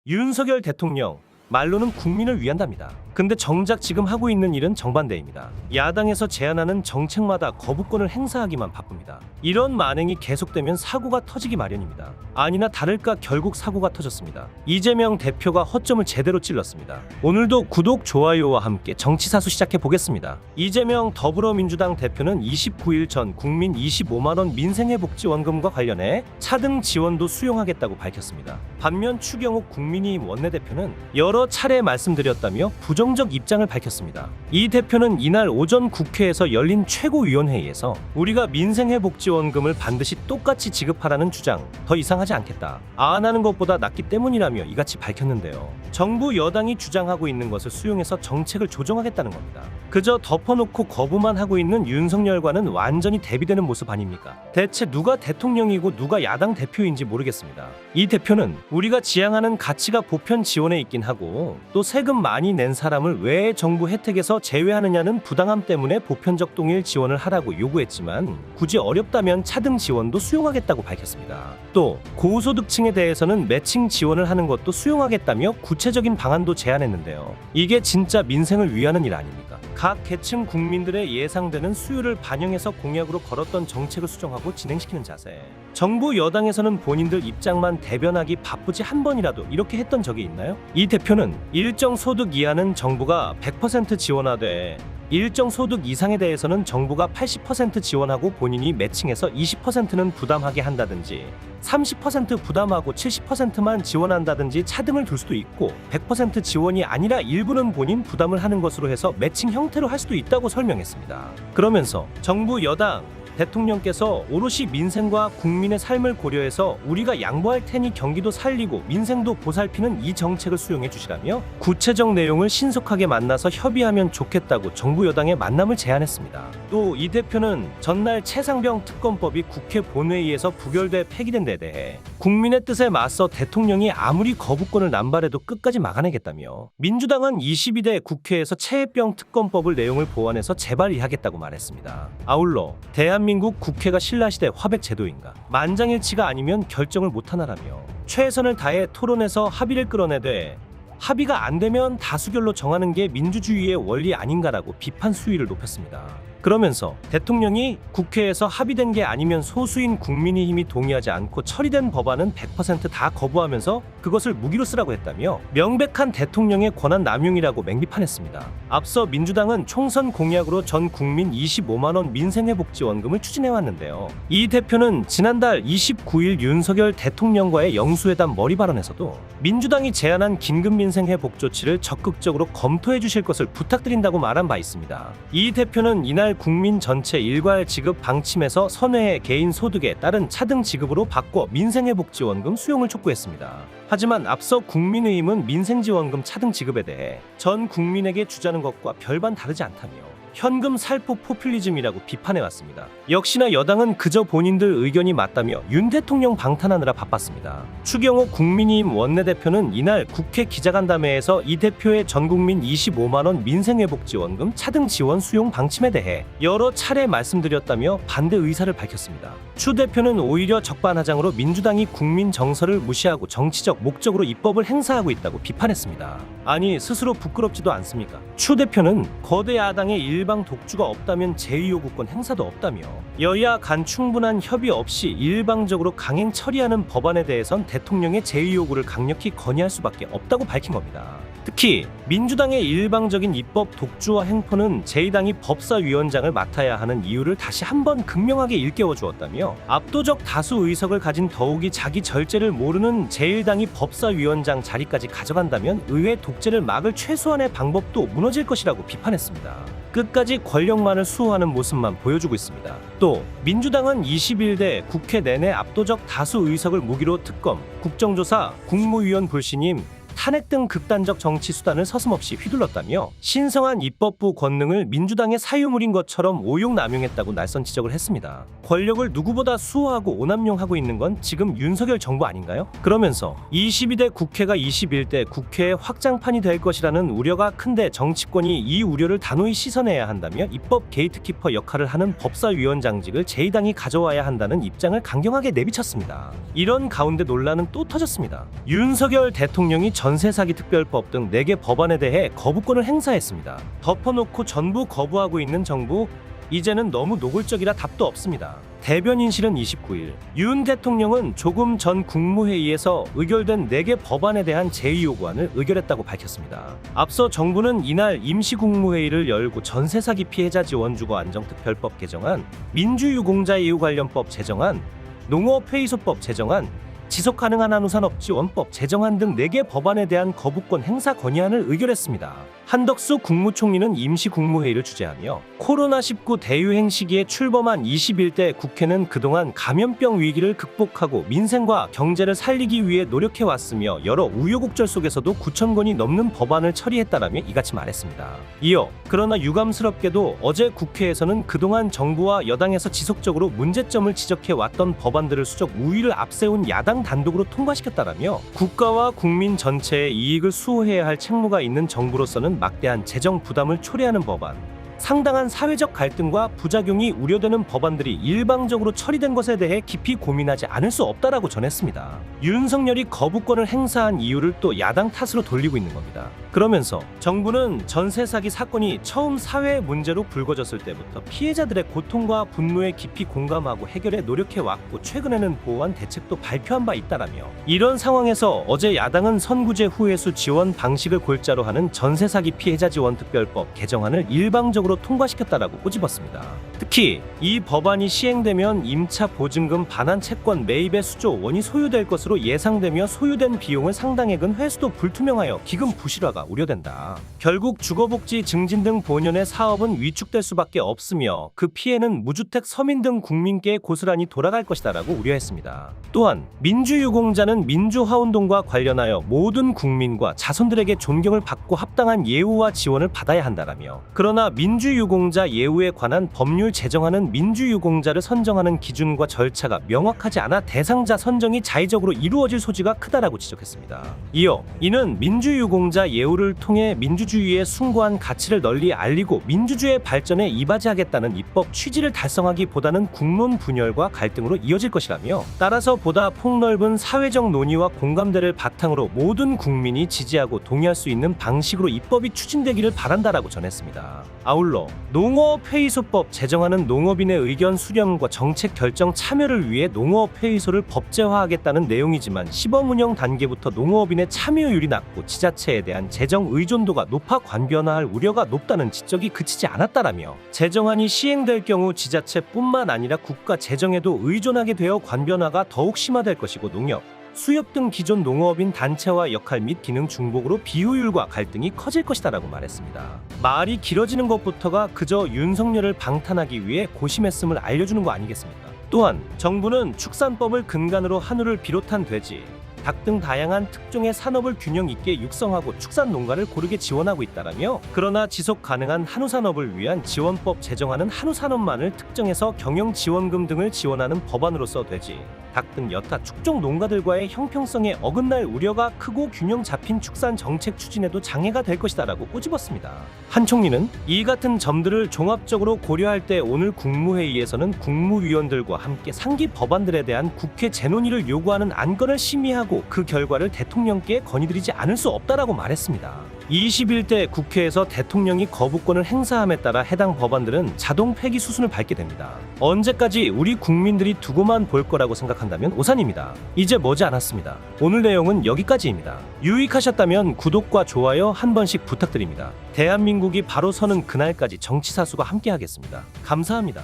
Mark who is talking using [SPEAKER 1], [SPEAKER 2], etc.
[SPEAKER 1] 윤석열 대통령 말로는 국민을 위한답니다. 근데 정작 지금 하고 있는 일은 정반대입니다. 야당에서 제안하는 정책마다 거부권을 행사하기만 바쁩니다. 이런 만행이 계속되면 사고가 터지기 마련입니다. 아니나 다를까 결국 사고가 터졌습니다. 이재명 대표가 허점을 제대로 찔렀습니다. 오늘도 구독, 좋아요와 함께 정치사수 시작해 보겠습니다. 이재명 더불어민주당 대표는 29일 전 국민 25만원 민생회복지원금과 관련해 차등 지원도 수용하겠다고 밝혔습니다. 반면 추경호 국민의힘 원내대표는 여러 차례 말씀드렸다며 부정적 입장을 밝혔습니다. 이 대표는 이날 오전 국회에서 열린 최고위원회의에서 우리가 민생회복지원금을 반드시 똑같이 지급하라는 주장 더 이상하지 않겠다. 안 하는 것보다 낫기 때문이라며 이같이 밝혔는데요. 정부 여당이 주장하고 있는 것을 수용해서 정책을 조정하겠다는 겁니다. 그저 덮어놓고 거부만 하고 있는 윤석열과는 완전히 대비되는 모습 아닙니까? 대체 누가 대통령이고 누가 야당 대표인지 모르겠습니다. 이 대표는 우리가 지향하는 가치가 보편 지원에 있긴 하고 또 세금 많이 낸 사람을 왜 정부 혜택에서 제외하느냐는 부당함 때문에 보편적 동일 지원을 하라고 요구했지만 굳이 어렵다면 차등 지원도 수용하겠다고 밝혔습니다. 또 고소득층에 대해서는 매칭 지원을 하는 것도 수용하겠다며 구체적인 방안도 제안했는데요. 이게 진짜 민생을 위하는 일 아닙니까? 각 계층 국민들의 예상되는 수요를 반영해서 공약으로 걸었던 정책을 수정하고 진행시키는 자세. 정부 여당에서는 본인들 입장만 대변하기 바쁘지 한 번이라도 이렇게 했던 적이 있나요? 이 대표는 일정 소득 이하는 정부가 100% 지원하되 일정 소득 이상에 대해서는 정부가 80% 지원하고 본인이 매칭해서 20%는 부담하게 한다든지 30% 부담하고 70%만 지원한다든지 차등을 둘 수도 있고 100% 지원이 아니라 일부는 본인 부담을 하는 것으로 해서 매칭 형태로 할 수도 있다고 설명했습니다. 그러면서 정부 여당 대통령께서 오롯이 민생과 국민의 삶을 고려해서 우리가 양보할 테니 경기도 살리고 민생도 보살피는 이 정책을 수용해 주시라며 구체적 내용을 신속하게 만나서 협의하면 좋겠다고 정부 여당의 만남을 제안했습니다. 또 이 대표는 전날 최상병 특검법이 국회 본회의에서 부결돼 폐기된 데 대해 국민의 뜻에 맞서 대통령이 아무리 거부권을 남발해도 끝까지 막아내겠다며 민주당은 22대 국회에서 최혜병 특검법을 내용을 보완해서 재발의하겠다고 말했습니다. 아울러 대한민국 국회가 신라시대 화백 제도인가 만장일치가 아니면 결정을 못하나라며 최선을 다해 토론해서 합의를 끌어내되 합의가 안 되면 다수결로 정하는 게 민주주의의 원리 아닌가라고 비판 수위를 높였습니다. 그러면서 대통령이 국회에서 합의된 게 아니면 소수인 국민의힘이 동의하지 않고 처리된 법안은 100% 거부하면서 그것을 무기로 쓰라고 했다며 명백한 대통령의 권한 남용이라고 맹비판했습니다. 앞서 민주당은 총선 공약으로 전 국민 25만원 민생회복지원금을 추진해왔는데요. 이 대표는 지난달 29일 윤석열 대통령과의 영수회담 머리 발언에서도 민주당이 제안한 긴급민생회복 조치를 적극적으로 검토해 주실 것을 부탁드린다고 말한 바 있습니다. 이 대표는 이날 국민 전체 일괄 지급 방침에서 선회의 개인 소득에 따른 차등 지급으로 바꿔 민생회복지원금 수용을 촉구했습니다. 하지만 앞서 국민의힘은 민생지원금 차등 지급에 대해 전 국민에게 주자는 것과 별반 다르지 않다며 현금 살포 포퓰리즘이라고 비판해왔습니다. 역시나 여당은 그저 본인들 의견이 맞다며 윤 대통령 방탄하느라 바빴습니다. 추경호 국민의힘 원내대표는 이날 국회 기자간담회에서 이 대표의 전국민 25만원 민생회복지원금 차등 지원 수용 방침에 대해 여러 차례 말씀드렸다며 반대 의사를 밝혔습니다. 추 대표는 오히려 적반하장으로 민주당이 국민 정서를 무시하고 정치적 목적으로 입법을 행사하고 있다고 비판했습니다. 아니 스스로 부끄럽지도 않습니까? 추 대표는 거대 야당의 일방 독주가 없다면 제2요구권 행사도 없다며 여야 간 충분한 협의 없이 일방적으로 강행 처리하는 법안에 대해선 대통령의 제2요구를 강력히 건의할 수밖에 없다고 밝힌 겁니다. 특히 민주당의 일방적인 입법 독주와 행포는 제2당이 법사위원장을 맡아야 하는 이유를 다시 한번 극명하게 일깨워 주었다며 압도적 다수 의석을 가진 더욱이 자기 절제를 모르는 제1당이 법사위원장 자리까지 가져간다면 의회 독재를 막을 최소한의 방법도 무너질 것이라고 비판했습니다. 끝까지 권력만을 수호하는 모습만 보여주고 있습니다. 또 민주당은 21대 국회 내내 압도적 다수 의석을 무기로 특검, 국정조사, 국무위원 불신임, 탄핵 등 극단적 정치 수단을 서슴없이 휘둘렀다며 신성한 입법부 권능을 민주당의 사유물인 것처럼 오용남용했다고 날선 지적을 했습니다. 권력을 누구보다 수호하고 오남용하고 있는 건 지금 윤석열 정부 아닌가요? 그러면서 22대 국회가 21대 국회의 확장판이 될 것이라는 우려가 큰데 정치권이 이 우려를 단호히 씻어내야 한다며 입법 게이트키퍼 역할을 하는 법사위원장직을 제2당이 가져와야 한다는 입장을 강경하게 내비쳤습니다. 이런 가운데 논란은 또 터졌습니다. 윤석열 대통령이 전세사기 특별법 등 4개 법안에 대해 거부권을 행사했습니다. 덮어놓고 전부 거부하고 있는 정부, 이제는 너무 노골적이라 답도 없습니다. 대변인실은 29일 윤 대통령은 조금 전 국무회의에서 의결된 4개 법안에 대한 제의 요구안을 의결했다고 밝혔습니다. 앞서 정부는 이날 임시국무회의를 열고 전세사기 피해자 지원주거 안정특별법 개정안, 민주유공자 예우 관련법 제정안, 농어폐의소법 제정안, 지속가능한 한우산업지원법 제정안 등 4개 법안에 대한 거부권 행사 건의안을 의결했습니다. 한덕수 국무총리는 임시국무회의를 주재하며 코로나19 대유행 시기에 출범한 21대 국회는 그동안 감염병 위기를 극복하고 민생과 경제를 살리기 위해 노력해왔으며 여러 우여곡절 속에서도 9천 건이 넘는 법안을 처리했다라며 이같이 말했습니다. 이어 그러나 유감스럽게도 어제 국회에서는 그동안 정부와 여당에서 지속적으로 문제점을 지적해왔던 법안들을 수적 우위를 앞세운 야당 단독으로 통과시켰다라며 국가와 국민 전체의 이익을 수호해야 할 책무가 있는 정부로서는 막대한 재정 부담을 초래하는 법안, 상당한 사회적 갈등과 부작용이 우려되는 법안들이 일방적으로 처리된 것에 대해 깊이 고민하지 않을 수 없다라고 전했습니다. 윤석열이 거부권을 행사한 이유를 또 야당 탓으로 돌리고 있는 겁니다. 그러면서 정부는 전세 사기 사건이 처음 사회의 문제로 불거졌을 때부터 피해자들의 고통과 분노에 깊이 공감하고 해결에 노력해왔고 최근에는 보완 대책도 발표한 바 있다라며 이런 상황에서 어제 야당은 선구제 후회수 지원 방식을 골자로 하는 전세 사기 피해자 지원 특별법 개정안을 일방적으로 통과시켰다라고 꼬집었습니다. 특히 이 법안이 시행되면 임차 보증금 반환 채권 매입의 수조 원이 소요될 것으로 예상되며 소요된 비용을 상당액은 회수도 불투명하여 기금 부실화가 우려된다. 결국 주거복지 증진 등 본연의 사업은 위축될 수밖에 없으며 그 피해는 무주택 서민 등 국민께 고스란히 돌아갈 것이다라고 우려했습니다. 또한 민주유공자는 민주화운동과 관련하여 모든 국민과 자손들에게 존경을 받고 합당한 예우와 지원을 받아야 한다라며 그러나 민주유공자 예우에 관한 법률 제정안은 민주유공자를 선정하는 기준과 절차가 명확하지 않아 대상자 선정이 자의적으로 이루어질 소지가 크다라고 지적했습니다. 이어 이는 민주유공자 예우를 통해 민주주의의 숭고한 가치를 널리 알리고 민주주의 발전에 이바지하겠다는 입법 취지를 달성하기보다는 국론 분열과 갈등으로 이어질 것이라며 따라서 보다 폭넓은 사회적 논의와 공감대를 바탕으로 모든 국민이 지지하고 동의할 수 있는 방식으로 입법이 추진되기를 바란다라고 전했습니다. 아울러 농어폐의소법 제정안은 농업인의 의견 수렴과 정책 결정 참여를 위해 농어폐의소를 법제화하겠다는 내용이지만 시범 운영 단계부터 농어업인의 참여율이 낮고 지자체에 대한 재정 의존도가 높아 관변화할 우려가 높다는 지적이 그치지 않았다라며 제정안이 시행될 경우 지자체뿐만 아니라 국가 재정에도 의존하게 되어 관변화가 더욱 심화될 것이고 농협, 수협 등 기존 농어업인 단체와 역할 및 기능 중복으로 비효율과 갈등이 커질 것이다라고 말했습니다. 말이 길어지는 것부터가 그저 윤석열을 방탄하기 위해 고심했음을 알려주는 거 아니겠습니까? 또한 정부는 축산법을 근간으로 한우를 비롯한 돼지, 닭 등 다양한 특종의 산업을 균형 있게 육성하고 축산 농가를 고르게 지원하고 있다라며 그러나 지속 가능한 한우 산업을 위한 지원법 제정안은 한우 산업만을 특정해서 경영 지원금 등을 지원하는 법안으로서 돼지, 닭 등 여타 축종 농가들과의 형평성에 어긋날 우려가 크고 균형 잡힌 축산 정책 추진에도 장애가 될 것이다라고 꼬집었습니다. 한 총리는 이 같은 점들을 종합적으로 고려할 때 오늘 국무회의에서는 국무위원들과 함께 상기 법안들에 대한 국회 재논의를 요구하는 안건을 심의하고 그 결과를 대통령께 건의드리지 않을 수 없다라고 말했습니다. 21대 국회에서 대통령이 거부권을 행사함에 따라 해당 법안들은 자동 폐기 수순을 밟게 됩니다. 언제까지 우리 국민들이 두고만 볼 거라고 생각한다면 오산입니다. 이제 머지않았습니다. 오늘 내용은 여기까지입니다. 유익하셨다면 구독과 좋아요 한 번씩 부탁드립니다. 대한민국이 바로 서는 그날까지 정치사수가 함께하겠습니다. 감사합니다.